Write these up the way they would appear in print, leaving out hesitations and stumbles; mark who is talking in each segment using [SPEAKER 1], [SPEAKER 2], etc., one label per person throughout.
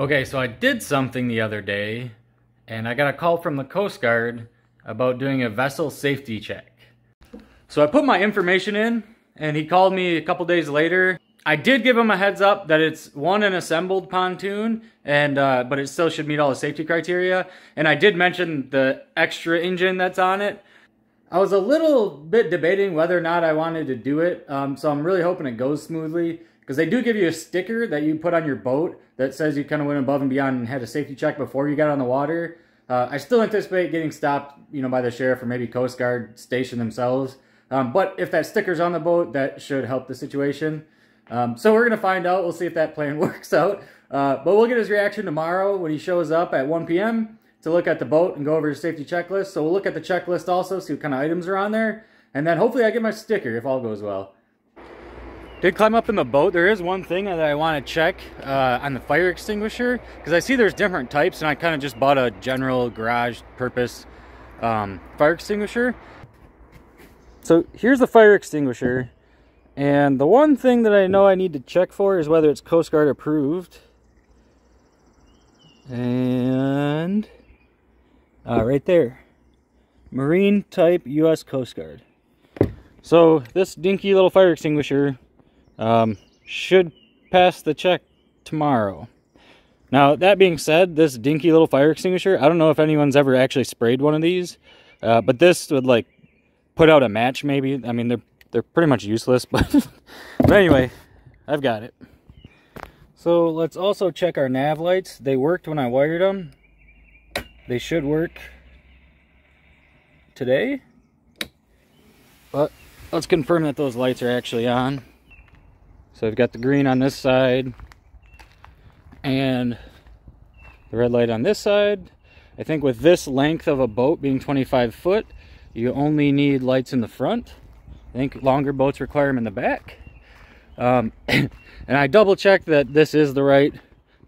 [SPEAKER 1] Okay, so I did something the other day, and I got a call from the Coast Guard about doing a vessel safety check. So I put my information in, and he called me a couple days later. I did give him a heads up that it's an assembled pontoon, and but it still should meet all the safety criteria. And I did mention the extra engine that's on it. I was a little bit debating whether or not I wanted to do it, so I'm really hoping it goes smoothly. Because they do give you a sticker that you put on your boat that says you kind of went above and beyond and had a safety check before you got on the water. I still anticipate getting stopped, by the sheriff or maybe Coast Guard station themselves. But if that sticker's on the boat, that should help the situation. So we're going to find out. We'll see if that plan works out. But we'll get his reaction tomorrow when he shows up at 1 p.m. to look at the boat and go over his safety checklist. So we'll look at the checklist also, see what kind of items are on there. And then hopefully I get my sticker if all goes well. Did climb up in the boat. There is one thing that I want to check on the fire extinguisher, because I see there's different types, and I kind of just bought a general garage purpose fire extinguisher. So here's the fire extinguisher, and the one thing that I know I need to check for is whether it's Coast Guard approved. And right there, marine type, U.S. Coast Guard. So this dinky little fire extinguisher should pass the check tomorrow. Now, that being said, this dinky little fire extinguisher, I don't know if anyone's ever actually sprayed one of these, but this would like put out a match maybe. I mean, they're pretty much useless, but anyway, I've got it. So let's also check our nav lights. They worked when I wired them. They should work today, but let's confirm that those lights are actually on. So I've got the green on this side and the red light on this side. I think with this length of a boat being 25 foot, you only need lights in the front. I think longer boats require them in the back. And I double checked that this is the right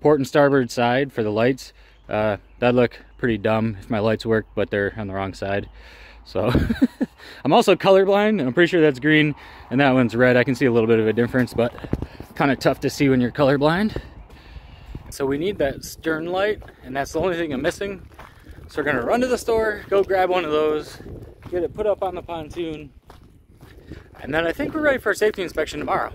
[SPEAKER 1] port and starboard side for the lights. That'd look pretty dumb if my lights worked, but they're on the wrong side. So I'm also colorblind, and I'm pretty sure that's green and that one's red. I can see a little bit of a difference, but kind of tough to see when you're colorblind. So we need that stern light, and that's the only thing I'm missing. So we're gonna run to the store, go grab one of those, get it put up on the pontoon, and then I think we're ready for a safety inspection tomorrow.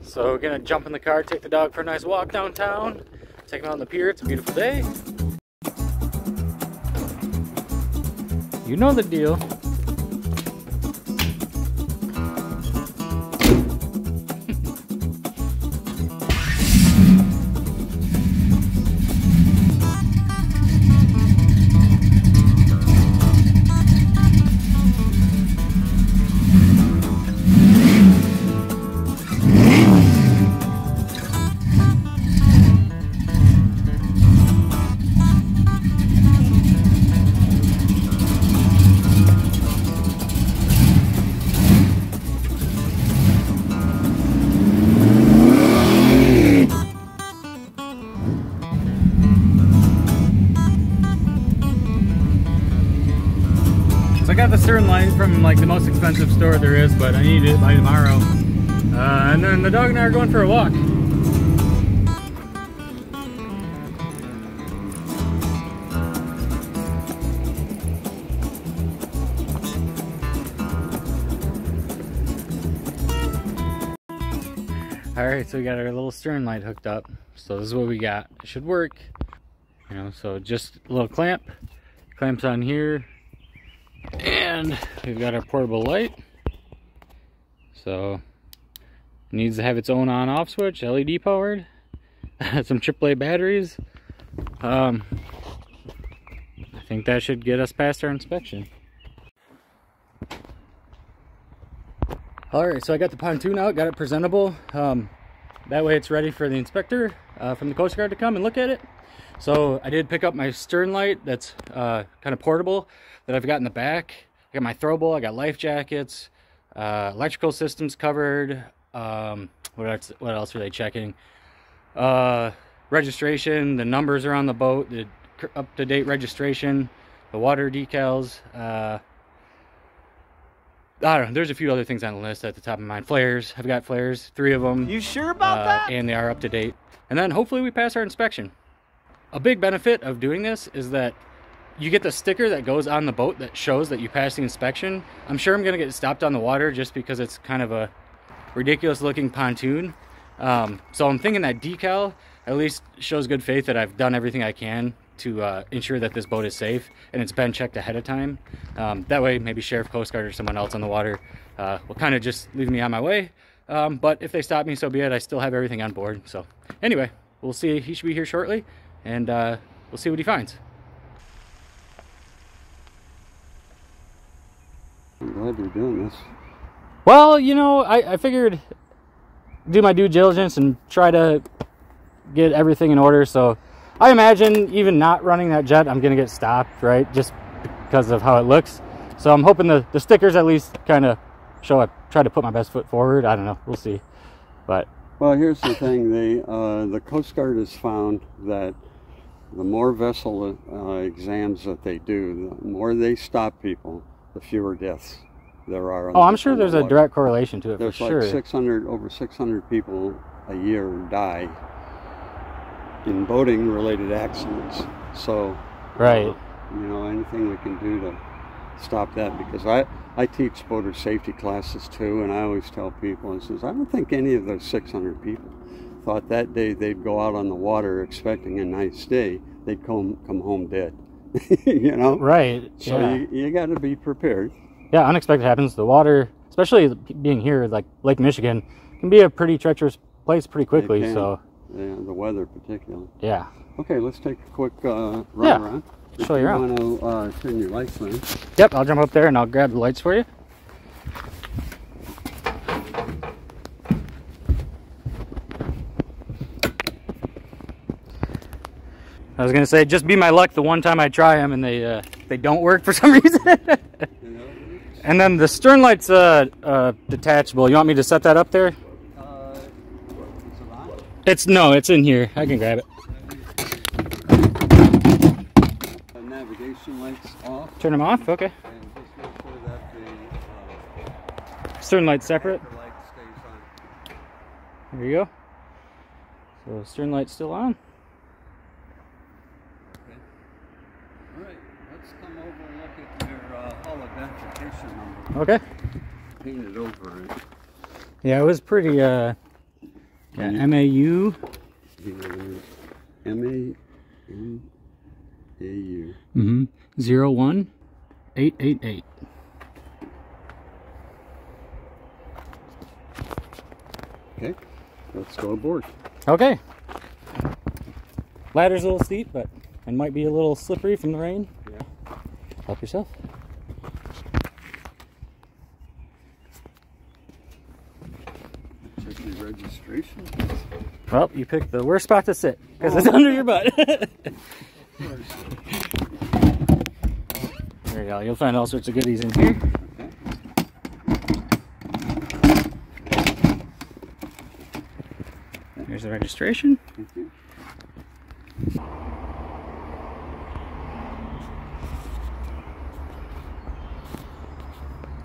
[SPEAKER 1] So we're gonna jump in the car, take the dog for a nice walk downtown, take him out on the pier. It's a beautiful day. You know the deal. So I got the stern light from like the most expensive store there is, but I need it by tomorrow. And then the dog and I are going for a walk. Alright, so we got our little stern light hooked up. So this is what we got. It should work. So just a little clamp. Clamps on here. And we've got our portable light. So it needs to have its own on-off switch, LED powered. Some AAA batteries. I think that should get us past our inspection. Alright, so I got the pontoon out, got it presentable. That way it's ready for the inspector from the Coast Guard to come and look at it. So I did pick up my stern light that's kind of portable that I've got in the back. I got my throwable, I got life jackets, electrical systems covered. What else are they checking? Registration, the numbers are on the boat, the up-to-date registration, the water decals, I don't know, there's a few other things on the list at the top of my mind. Flares, I've got flares, 3 of them.
[SPEAKER 2] You sure about that?
[SPEAKER 1] And they are up to date. And then hopefully we pass our inspection. A big benefit of doing this is that you get the sticker that goes on the boat that shows that you passed the inspection. I'm sure I'm gonna get stopped on the water just because it's kind of a ridiculous looking pontoon. So I'm thinking that decal at least shows good faith that I've done everything I can to ensure that this boat is safe and it's been checked ahead of time. That way maybe Sheriff, Coast Guard, or someone else on the water will kind of just leave me on my way. But if they stop me, so be it. I still have everything on board. So anyway, we'll see. He should be here shortly, and we'll see what he finds.
[SPEAKER 3] I'm glad you're doing this.
[SPEAKER 1] Well, you know, I figured do my due diligence and try to get everything in order. So I imagine even not running that jet, I'm gonna get stopped, right? Just because of how it looks. So I'm hoping the stickers at least kind of show I try to put my best foot forward. I don't know, we'll see. But
[SPEAKER 3] well, here's the thing: the Coast Guard has found that the more vessel exams that they do, the more they stop people, the fewer deaths there are.
[SPEAKER 1] Oh, I'm sure there's a direct correlation to it.
[SPEAKER 3] There's
[SPEAKER 1] for
[SPEAKER 3] like
[SPEAKER 1] sure.
[SPEAKER 3] over 600 people a year die in boating related accidents. So
[SPEAKER 1] right,
[SPEAKER 3] you know, anything we can do to stop that, because I teach boater safety classes too, and I always tell people, I says, I don't think any of those 600 people thought that day they'd go out on the water expecting a nice day, they'd come home dead. You know,
[SPEAKER 1] right?
[SPEAKER 3] So
[SPEAKER 1] yeah.
[SPEAKER 3] you got to be prepared.
[SPEAKER 1] Yeah, unexpected happens. The water, especially being here, like Lake Michigan, can be a pretty treacherous place pretty quickly. So
[SPEAKER 3] yeah, the weather particularly.
[SPEAKER 1] Yeah.
[SPEAKER 3] Okay, let's take a quick run around.
[SPEAKER 1] Show you around.
[SPEAKER 3] You want to turn your lights on?
[SPEAKER 1] Yep, I'll jump up there and I'll grab the lights for you. I was gonna say, just be my luck the one time I try them and they don't work for some reason. And then the stern light's detachable. You want me to set that up there?
[SPEAKER 3] Is it on?
[SPEAKER 1] No, it's in here. I can grab it.
[SPEAKER 3] The navigation lights off.
[SPEAKER 1] Turn them off. Okay.
[SPEAKER 3] And just make sure that the
[SPEAKER 1] Stern light's separate.
[SPEAKER 3] light stays on.
[SPEAKER 1] There you go. So stern light's still on.
[SPEAKER 3] All right, let's come over and look at your hull identification number.
[SPEAKER 1] Okay.
[SPEAKER 3] Painted over it.
[SPEAKER 1] Yeah, it was pretty, yeah, MAU.
[SPEAKER 3] M-A-U.
[SPEAKER 1] 01888.
[SPEAKER 3] Okay, let's go aboard.
[SPEAKER 1] Okay. Ladder's a little steep, but it might be a little slippery from the rain.
[SPEAKER 3] Yeah.
[SPEAKER 1] Help yourself.
[SPEAKER 3] Check your registration.
[SPEAKER 1] Well, you picked the worst spot to sit because it's under your butt. There you go. You'll find all sorts of goodies in here. Here's the registration.
[SPEAKER 3] Thank you.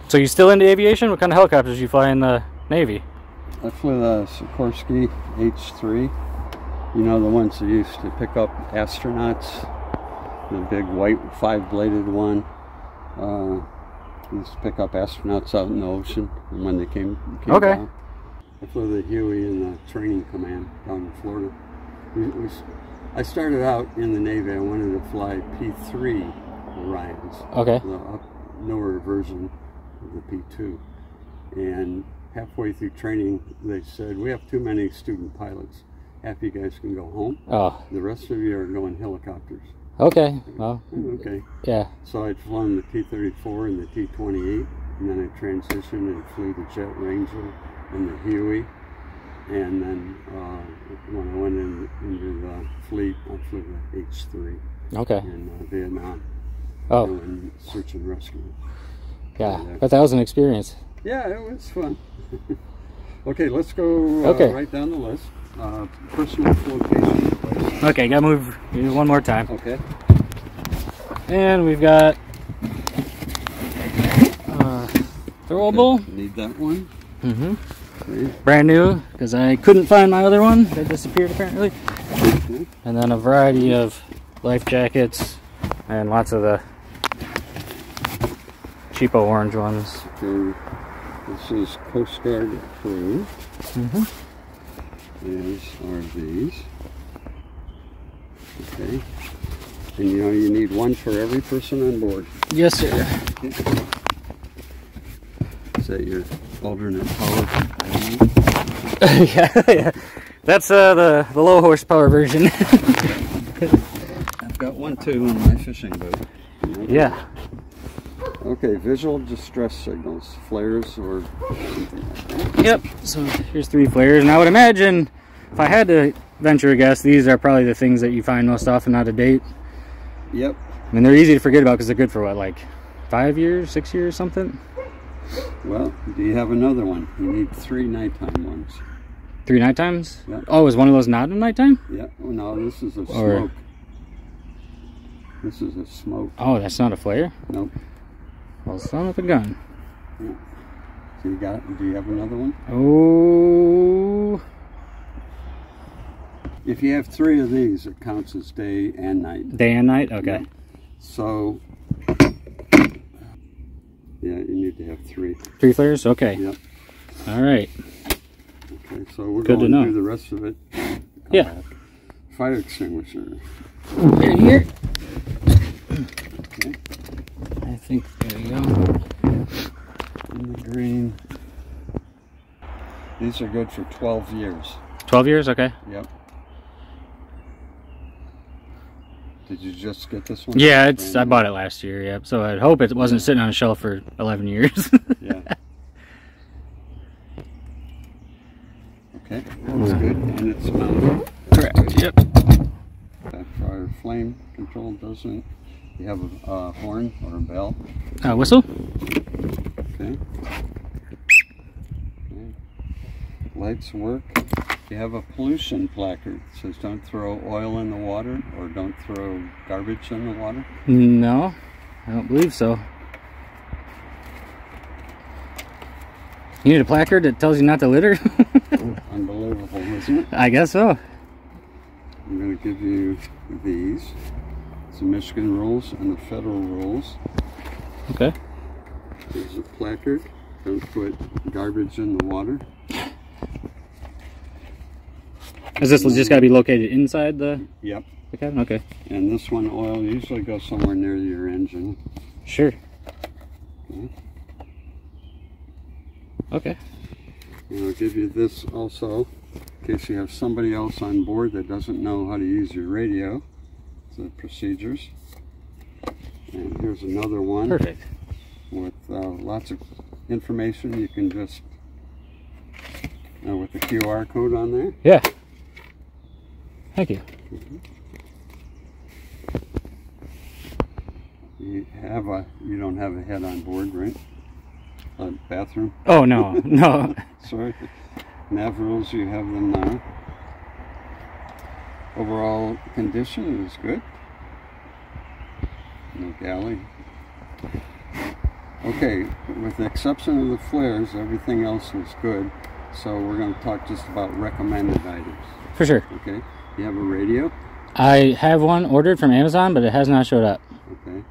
[SPEAKER 1] So you still into aviation? What kind of helicopters do you fly in the Navy?
[SPEAKER 3] I flew the Sikorsky H-3. You know, the ones that used to pick up astronauts. The big white 5-bladed one. Used to pick up astronauts out in the ocean, and when they came
[SPEAKER 1] Okay.
[SPEAKER 3] down. I flew the Huey in the training command down in Florida. I started out in the Navy. I wanted to fly P-3 Orions.
[SPEAKER 1] Okay.
[SPEAKER 3] The newer version of the P-2. And halfway through training, they said, we have too many student pilots. Half you guys can go home.
[SPEAKER 1] Oh.
[SPEAKER 3] The rest of you are going helicopters.
[SPEAKER 1] Okay. Well.
[SPEAKER 3] Okay.
[SPEAKER 1] Yeah.
[SPEAKER 3] So I'd flown the T-34 and the T-28, and then I transitioned and flew the Jet Ranger and the Huey. And then when I went into the fleet, I flew the H-3
[SPEAKER 1] Okay.
[SPEAKER 3] in Vietnam.
[SPEAKER 1] Oh.
[SPEAKER 3] Doing search and rescue.
[SPEAKER 1] Yeah. But that was an experience.
[SPEAKER 3] Yeah, it was fun. Okay, let's go right down the list. Personal location.
[SPEAKER 1] Okay, gotta move one more time.
[SPEAKER 3] Okay.
[SPEAKER 1] And we've got throwable.
[SPEAKER 3] Okay. Need that one?
[SPEAKER 1] Mm-hmm.
[SPEAKER 3] Okay.
[SPEAKER 1] Brand new, because I couldn't find my other one. They disappeared apparently.
[SPEAKER 3] Okay.
[SPEAKER 1] And then a variety of life jackets and lots of the cheapo orange ones.
[SPEAKER 3] Okay. This is Coast Guard approved.
[SPEAKER 1] Mm-hmm.
[SPEAKER 3] As are these. Okay. And you know you need one for every person on board.
[SPEAKER 1] Yes, sir.
[SPEAKER 3] Okay. Is that your alternate power?
[SPEAKER 1] Yeah. That's the low horsepower version.
[SPEAKER 3] I've got one too in my fishing boat.
[SPEAKER 1] Yeah.
[SPEAKER 3] Okay, visual distress signals, flares or something like that.
[SPEAKER 1] Yep. So here's 3 flares, and I would imagine if I had to venture a guess, these are probably the things that you find most often out of date.
[SPEAKER 3] Yep.
[SPEAKER 1] I mean, they're easy to forget about because they're good for what, like 5 years, 6 years, something?
[SPEAKER 3] Well, do you have another one? You need 3 nighttime ones.
[SPEAKER 1] 3 night times?
[SPEAKER 3] Yep.
[SPEAKER 1] Oh, is one of those not a nighttime?
[SPEAKER 3] Yeah. Oh, no, this is a
[SPEAKER 1] Or...
[SPEAKER 3] smoke. This is a smoke.
[SPEAKER 1] Oh, that's not a flare?
[SPEAKER 3] Nope.
[SPEAKER 1] Well, son of a gun.
[SPEAKER 3] Yeah. So you got? Do you have another one?
[SPEAKER 1] Oh.
[SPEAKER 3] If you have 3 of these, it counts as day and night.
[SPEAKER 1] Day and night? Okay.
[SPEAKER 3] Yep. So, yeah, you need to have 3.
[SPEAKER 1] 3 flares? Okay.
[SPEAKER 3] Yep.
[SPEAKER 1] All right.
[SPEAKER 3] Okay, so we're
[SPEAKER 1] Good to
[SPEAKER 3] going
[SPEAKER 1] know.
[SPEAKER 3] through the rest of it.
[SPEAKER 1] Yeah.
[SPEAKER 3] Back. Fire extinguisher.
[SPEAKER 1] Right here.
[SPEAKER 3] Okay.
[SPEAKER 1] I think, there you go.
[SPEAKER 3] In the green. These are good for 12 years.
[SPEAKER 1] 12 years? Okay.
[SPEAKER 3] Yep. Did you just get this one?
[SPEAKER 1] Yeah, I bought it last year, yep. So I'd hope it wasn't sitting on a shelf for 11 years.
[SPEAKER 3] Yeah. Okay, that's good. And it's mounted.
[SPEAKER 1] Correct, yep.
[SPEAKER 3] That fire flame control doesn't. You have a horn or a bell.
[SPEAKER 1] Whistle?
[SPEAKER 3] Okay. Okay. Lights work. You have a pollution placard. It says don't throw oil in the water or don't throw garbage in the water.
[SPEAKER 1] No, I don't believe so. You need a placard that tells you not to litter?
[SPEAKER 3] Unbelievable, isn't it?
[SPEAKER 1] I guess so.
[SPEAKER 3] I'm going to give you these. It's the Michigan rules and the federal rules.
[SPEAKER 1] Okay.
[SPEAKER 3] There's a placard. Don't put garbage in the water.
[SPEAKER 1] Is this just got to be located inside the
[SPEAKER 3] Yep.
[SPEAKER 1] cabin? Okay.
[SPEAKER 3] And this one, oil usually goes somewhere near your engine.
[SPEAKER 1] Sure.
[SPEAKER 3] Okay.
[SPEAKER 1] Okay.
[SPEAKER 3] And I'll give you this also, in case you have somebody else on board that doesn't know how to use your radio. The procedures. And here's another one.
[SPEAKER 1] Perfect.
[SPEAKER 3] With lots of information. You can just, with the QR code on there.
[SPEAKER 1] Yeah. Thank you.
[SPEAKER 3] You don't have a head on board, right? Bathroom?
[SPEAKER 1] Oh, no, no.
[SPEAKER 3] Sorry. Nav rules, you have them now. Overall condition is good. No galley. Okay, with the exception of the flares, everything else is good. So we're going to talk just about recommended items.
[SPEAKER 1] For sure.
[SPEAKER 3] Okay. You have a radio?
[SPEAKER 1] I have one ordered from Amazon, but it has not showed up.
[SPEAKER 3] Okay.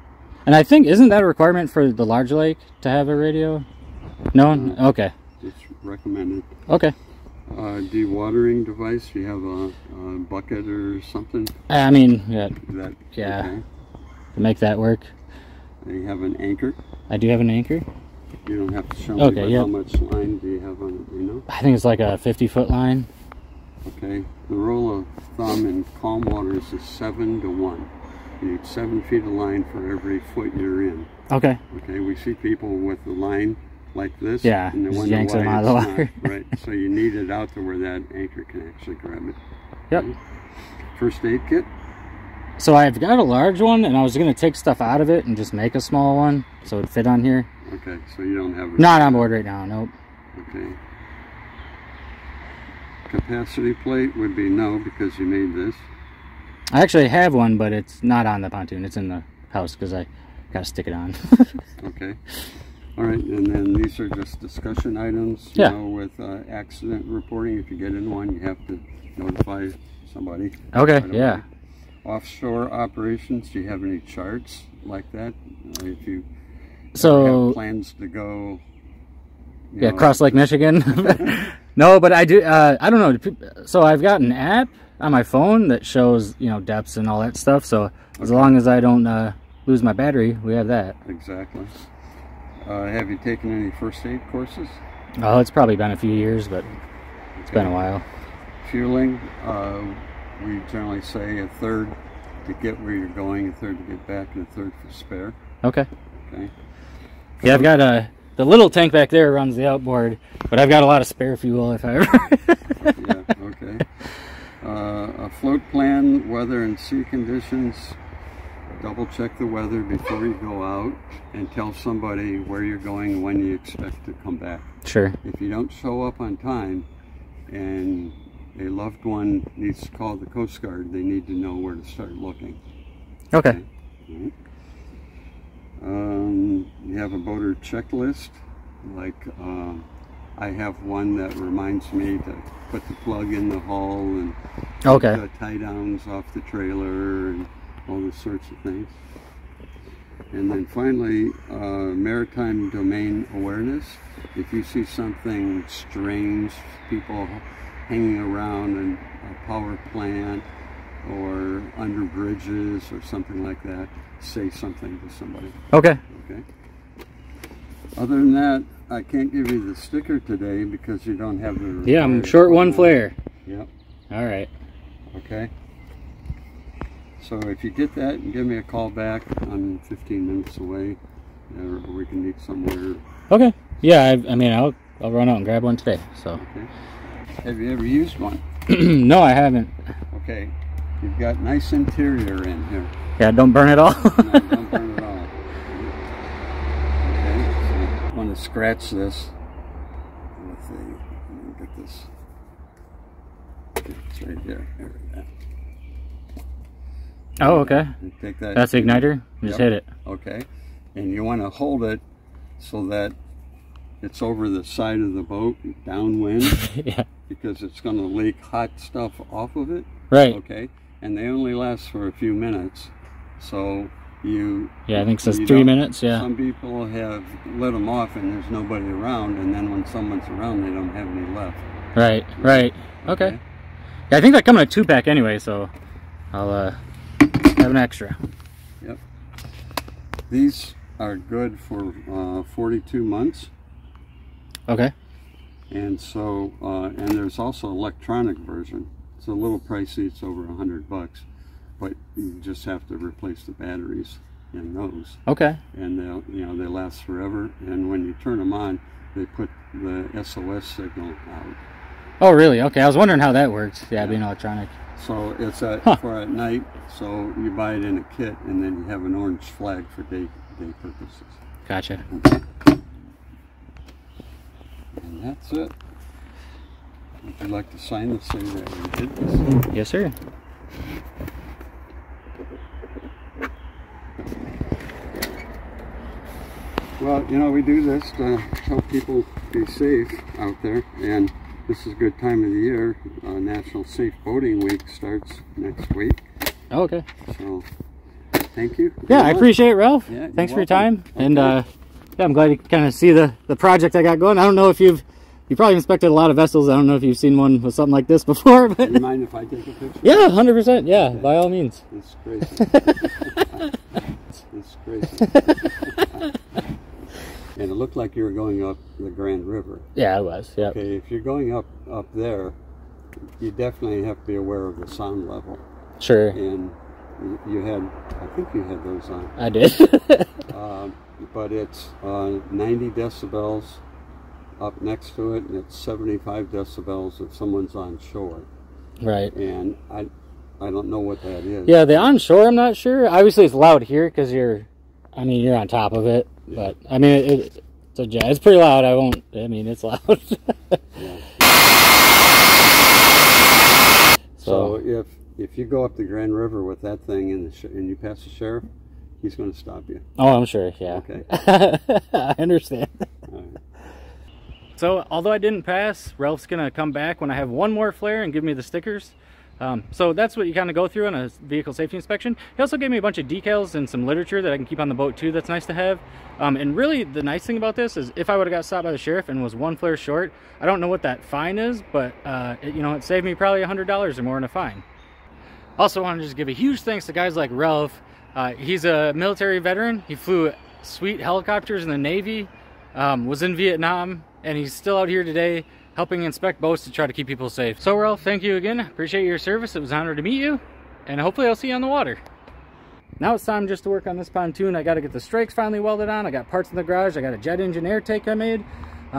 [SPEAKER 1] And I think, isn't that a requirement for the large lake to have a radio? No? Okay.
[SPEAKER 3] It's recommended.
[SPEAKER 1] Okay.
[SPEAKER 3] Dewatering device, you have a bucket or something?
[SPEAKER 1] I mean, yeah.
[SPEAKER 3] Yeah. Okay.
[SPEAKER 1] To make that work.
[SPEAKER 3] You have an anchor?
[SPEAKER 1] I do have an anchor.
[SPEAKER 3] You don't have to show me,
[SPEAKER 1] Okay,
[SPEAKER 3] but
[SPEAKER 1] yep.
[SPEAKER 3] how much line do you have on it, do you know?
[SPEAKER 1] I think it's like a 50-foot line.
[SPEAKER 3] Okay. The rule of thumb in calm waters is 7 to 1. You need 7 feet of line for every foot you're in.
[SPEAKER 1] Okay.
[SPEAKER 3] Okay, we see people with the line like this.
[SPEAKER 1] Yeah,
[SPEAKER 3] and they
[SPEAKER 1] just
[SPEAKER 3] wonder
[SPEAKER 1] yanks
[SPEAKER 3] why
[SPEAKER 1] them out of the
[SPEAKER 3] it's
[SPEAKER 1] water.
[SPEAKER 3] not, right, so you need it out to where that anchor can actually grab it.
[SPEAKER 1] Yep.
[SPEAKER 3] Okay. First aid kit?
[SPEAKER 1] So I've got a large one, and I was going to take stuff out of it and just make a small one so it'd fit on here.
[SPEAKER 3] Okay, so you don't have it.
[SPEAKER 1] Not on board right now, nope.
[SPEAKER 3] Okay. Capacity plate would be no, because you made this.
[SPEAKER 1] I actually have one, but it's not on the pontoon. It's in the house because I got to stick it on.
[SPEAKER 3] Okay. All right, and then these are just discussion items. You know, with accident reporting, if you get in one, you have to notify somebody.
[SPEAKER 1] Okay,
[SPEAKER 3] right
[SPEAKER 1] yeah.
[SPEAKER 3] Offshore operations, do you have any charts like that? If you have plans to go...
[SPEAKER 1] Yeah, across Lake Michigan. No, but I do, I don't know. So I've got an app on my phone that shows, you know, depths and all that stuff. So as long as I don't lose my battery, we have that.
[SPEAKER 3] Exactly. Have you taken any first aid courses?
[SPEAKER 1] Oh, it's probably been a few years, but it's been a while.
[SPEAKER 3] Fueling, we generally say a third to get where you're going, a third to get back, and a third for spare.
[SPEAKER 1] Okay.
[SPEAKER 3] Okay.
[SPEAKER 1] Yeah, I've got the little tank back there runs the outboard, but I've got a lot of spare fuel if I ever...
[SPEAKER 3] Yeah, okay. A float plan, weather and sea conditions. Double check the weather before you go out and tell somebody where you're going and when you expect to come back.
[SPEAKER 1] Sure.
[SPEAKER 3] If you don't show up on time and a loved one needs to call the Coast Guard, they need to know where to start looking.
[SPEAKER 1] Okay.
[SPEAKER 3] Right. You have a boater checklist, like I have one that reminds me to put the plug in the hull and the tie downs off the trailer and all those sorts of things. And then finally, maritime domain awareness. If you see something strange, people hanging around in a power plant or under bridges or something like that, say something to somebody.
[SPEAKER 1] Okay.
[SPEAKER 3] Okay. Other than that, I can't give you the sticker today because you don't have the...
[SPEAKER 1] Yeah, I'm short one flare.
[SPEAKER 3] Yep.
[SPEAKER 1] All right.
[SPEAKER 3] Okay. So if you get that, and give me a call back. I'm 15 minutes away, or we can meet somewhere.
[SPEAKER 1] Okay. Yeah, I mean, I'll run out and grab one today. So.
[SPEAKER 3] Okay. Have you ever used one?
[SPEAKER 1] No, I haven't.
[SPEAKER 3] Okay. You've got nice interior in here.
[SPEAKER 1] Yeah, don't burn it all.
[SPEAKER 3] No, don't burn it all. Okay. So I want to scratch this with the. Let me get this. Okay, it's right here. There we go.
[SPEAKER 1] Oh, okay.
[SPEAKER 3] Take that.
[SPEAKER 1] That's the igniter? Just hit it.
[SPEAKER 3] Okay. And you want to hold it so that it's over the side of the boat, downwind.
[SPEAKER 1] Yeah.
[SPEAKER 3] Because it's going to leak hot stuff off of it.
[SPEAKER 1] Right.
[SPEAKER 3] Okay. And they only last for a few minutes. So you...
[SPEAKER 1] Yeah, I think it says 3 minutes, yeah.
[SPEAKER 3] Some people have lit them off and there's nobody around. And then when someone's around, they don't have any left.
[SPEAKER 1] Right, right. Okay. Yeah, I think they come in a 2-pack anyway, so I'll... have an extra.
[SPEAKER 3] Yep. These are good for 42 months.
[SPEAKER 1] Okay.
[SPEAKER 3] And so, and there's also an electronic version. It's a little pricey. It's over $100, but you just have to replace the batteries in those.
[SPEAKER 1] Okay.
[SPEAKER 3] And they'll, you know, they last forever. And when you turn them on, they put the SOS signal out.
[SPEAKER 1] Oh, really? Okay. I was wondering how that works. Yeah, being electronic.
[SPEAKER 3] So it's for at night, so you buy it in a kit, and then you have an orange flag for day purposes.
[SPEAKER 1] Gotcha.
[SPEAKER 3] And that's it. Would you like to sign this so that we did this?
[SPEAKER 1] Yes, sir.
[SPEAKER 3] Well, you know, we do this to help people be safe out there, and this is a good time of the year. National Safe Boating Week starts next week.
[SPEAKER 1] Oh, okay.
[SPEAKER 3] So, thank you.
[SPEAKER 1] Yeah, I appreciate it, Ralph.
[SPEAKER 3] Yeah,
[SPEAKER 1] thanks for your time.
[SPEAKER 3] Okay.
[SPEAKER 1] And yeah, I'm glad you kind of see the project I got going. I don't know if you probably inspected a lot of vessels. I don't know if you've seen one with something like this before. But
[SPEAKER 3] do you mind if I take a picture?
[SPEAKER 1] Yeah, 100%. Yeah, okay. By all means.
[SPEAKER 3] It's crazy. It's crazy. And it looked like you were going up the Grand River.
[SPEAKER 1] Yeah, I was. Yeah.
[SPEAKER 3] Okay, if you're going up there, you definitely have to be aware of the sound level.
[SPEAKER 1] Sure.
[SPEAKER 3] And you had, I think you had those on.
[SPEAKER 1] I did.
[SPEAKER 3] But it's 90 decibels up next to it, and it's 75 decibels if someone's on shore.
[SPEAKER 1] Right.
[SPEAKER 3] And I don't know what that is.
[SPEAKER 1] Yeah, the onshore, I'm not sure. Obviously, it's loud here because you're on top of it. But I mean, it's pretty loud. I mean, it's loud.
[SPEAKER 3] Yeah. So if you go up the Grand River with that thing and you pass the sheriff, He's going to stop you.
[SPEAKER 1] Oh, I'm sure, yeah.
[SPEAKER 3] Okay.
[SPEAKER 1] I understand.
[SPEAKER 3] All right.
[SPEAKER 1] So, although I didn't pass, Ralph's going to come back when I have one more flare and give me the stickers. So that's what you kind of go through on a vehicle safety inspection. He also gave me a bunch of decals and some literature that I can keep on the boat too. That's nice to have. And really the nice thing about this is if I would have got stopped by the sheriff and was one flare short, I don't know what that fine is, but it saved me probably $100 or more in a fine. Also want to just give a huge thanks to guys like Ralph. He's a military veteran. He flew sweet helicopters in the Navy, was in Vietnam, and he's still out here today helping inspect boats to try to keep people safe. So Ralph, thank you again. Appreciate your service. It was an honor to meet you, and hopefully I'll see you on the water. Now it's time just to work on this pontoon. I got to get the strakes finally welded on. I got parts in the garage. I got a jet engine air tank I made.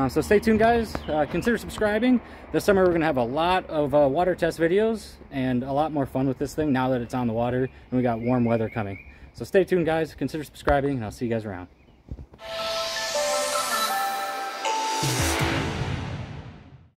[SPEAKER 1] So stay tuned, guys. Consider subscribing. This summer we're going to have a lot of water test videos and a lot more fun with this thing now that it's on the water and we got warm weather coming. So stay tuned, guys. Consider subscribing, and I'll see you guys around.